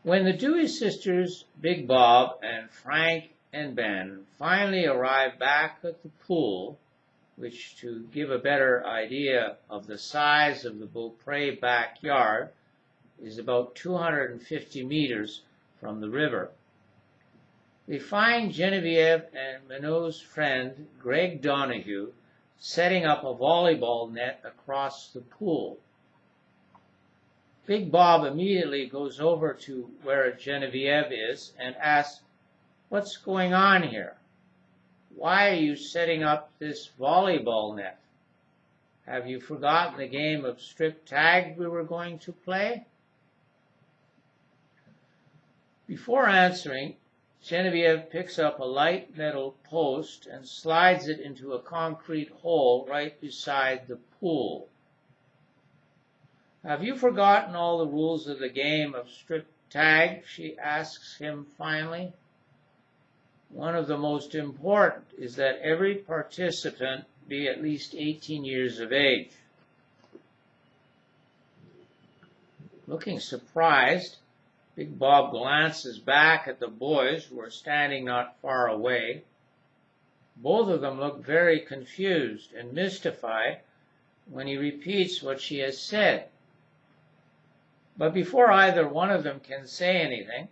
When the Dewey sisters, Big Bob and Frank and Ben, finally arrive back at the pool, which, to give a better idea of the size of the Beaupre backyard, is about 250 meters from the river, they find Genevieve and Minot's friend, Greg Donahue, setting up a volleyball net across the pool. Big Bob immediately goes over to where Genevieve is and asks, "What's going on here? Why are you setting up this volleyball net? Have you forgotten the game of strip tag we were going to play?" Before answering, Genevieve picks up a light metal post and slides it into a concrete hole right beside the pool. "Have you forgotten all the rules of the game of strip tag?" she asks him finally. "One of the most important is that every participant be at least 18 years of age." Looking surprised, Big Bob glances back at the boys who are standing not far away. Both of them look very confused and mystified when he repeats what she has said. But before either one of them can say anything,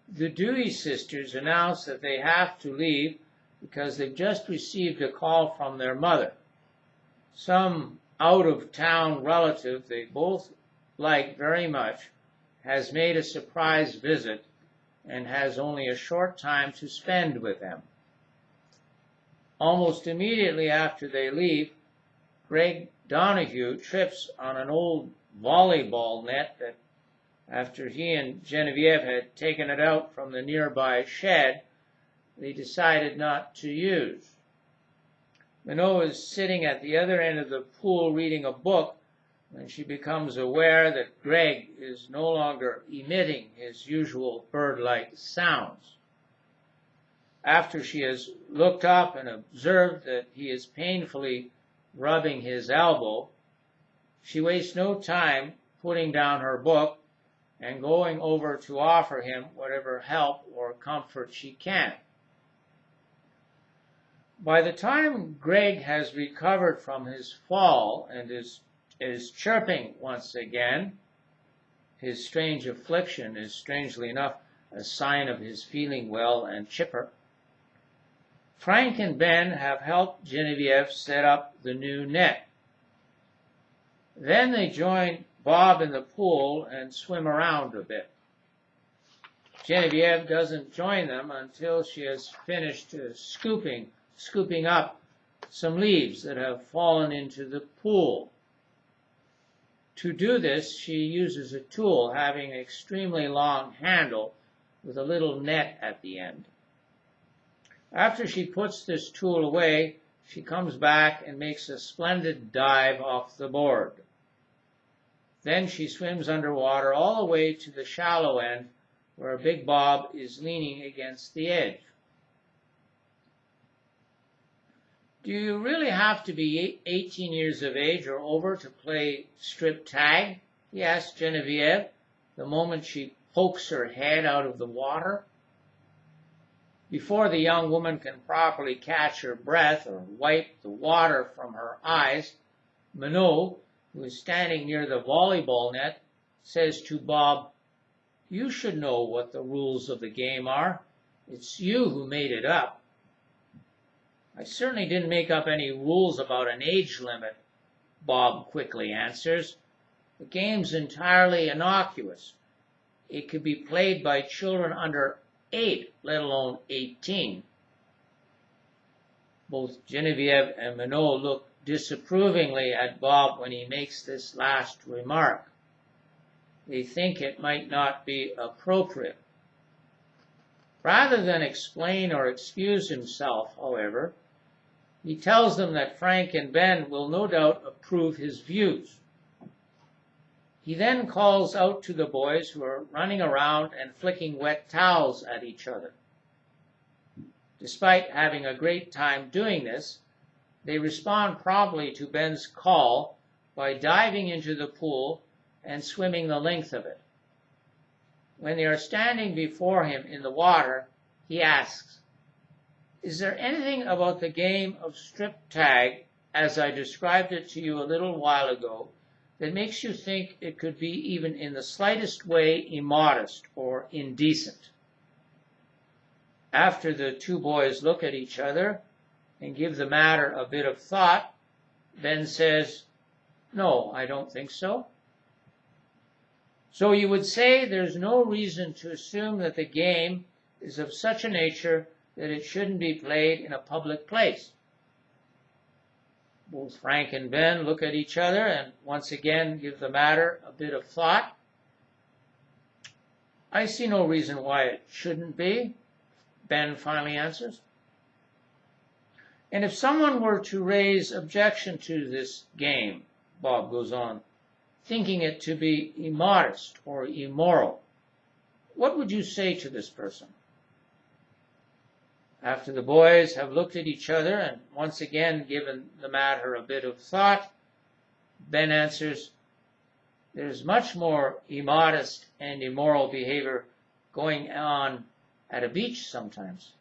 the Dewey sisters announce that they have to leave because they've just received a call from their mother. Some out-of-town relative they both like very much has made a surprise visit and has only a short time to spend with them. Almost immediately after they leave, Greg Donahue trips on an old volleyball net that, after he and Genevieve had taken it out from the nearby shed, they decided not to use. Minot is sitting at the other end of the pool reading a book when she becomes aware that Greg is no longer emitting his usual bird-like sounds. After she has looked up and observed that he is painfully rubbing his elbow, she wastes no time putting down her book and going over to offer him whatever help or comfort she can. By the time Greg has recovered from his fall and is chirping once again, his strange affliction is strangely enough a sign of his feeling well and chipper, Frank and Ben have helped Genevieve set up the new net. Then they join Bob in the pool and swim around a bit. Genevieve doesn't join them until she has finished scooping up some leaves that have fallen into the pool. To do this, she uses a tool having an extremely long handle with a little net at the end. After she puts this tool away, she comes back and makes a splendid dive off the board. Then she swims underwater all the way to the shallow end where Big Bob is leaning against the edge. "Do you really have to be 18 years of age or over to play strip tag?" he asks Genevieve the moment she pokes her head out of the water. Before the young woman can properly catch her breath or wipe the water from her eyes, Minot, who is standing near the volleyball net, says to Bob, "You should know what the rules of the game are. It's you who made it up." "I certainly didn't make up any rules about an age limit," Bob quickly answers. "The game's entirely innocuous. It could be played by children under 8, let alone 18. Both Genevieve and Minot look disapprovingly at Bob when he makes this last remark. They think it might not be appropriate. Rather than explain or excuse himself, however, he tells them that Frank and Ben will no doubt approve his views. He then calls out to the boys who are running around and flicking wet towels at each other. Despite having a great time doing this, they respond promptly to Ben's call by diving into the pool and swimming the length of it. When they are standing before him in the water, he asks, "Is there anything about the game of strip tag, as I described it to you a little while ago, that makes you think it could be even in the slightest way immodest or indecent?" After the two boys look at each other and give the matter a bit of thought, Ben says, "No, I don't think so." So you would say there's no reason to assume that the game is of such a nature that it shouldn't be played in a public place. Both Frank and Ben look at each other and once again give the matter a bit of thought. "I see no reason why it shouldn't be," Ben finally answers. "And if someone were to raise objection to this game," Bob goes on, "thinking it to be immodest or immoral, what would you say to this person?" After the boys have looked at each other and once again given the matter a bit of thought, Ben answers, "There's much more immodest and immoral behavior going on at a beach sometimes."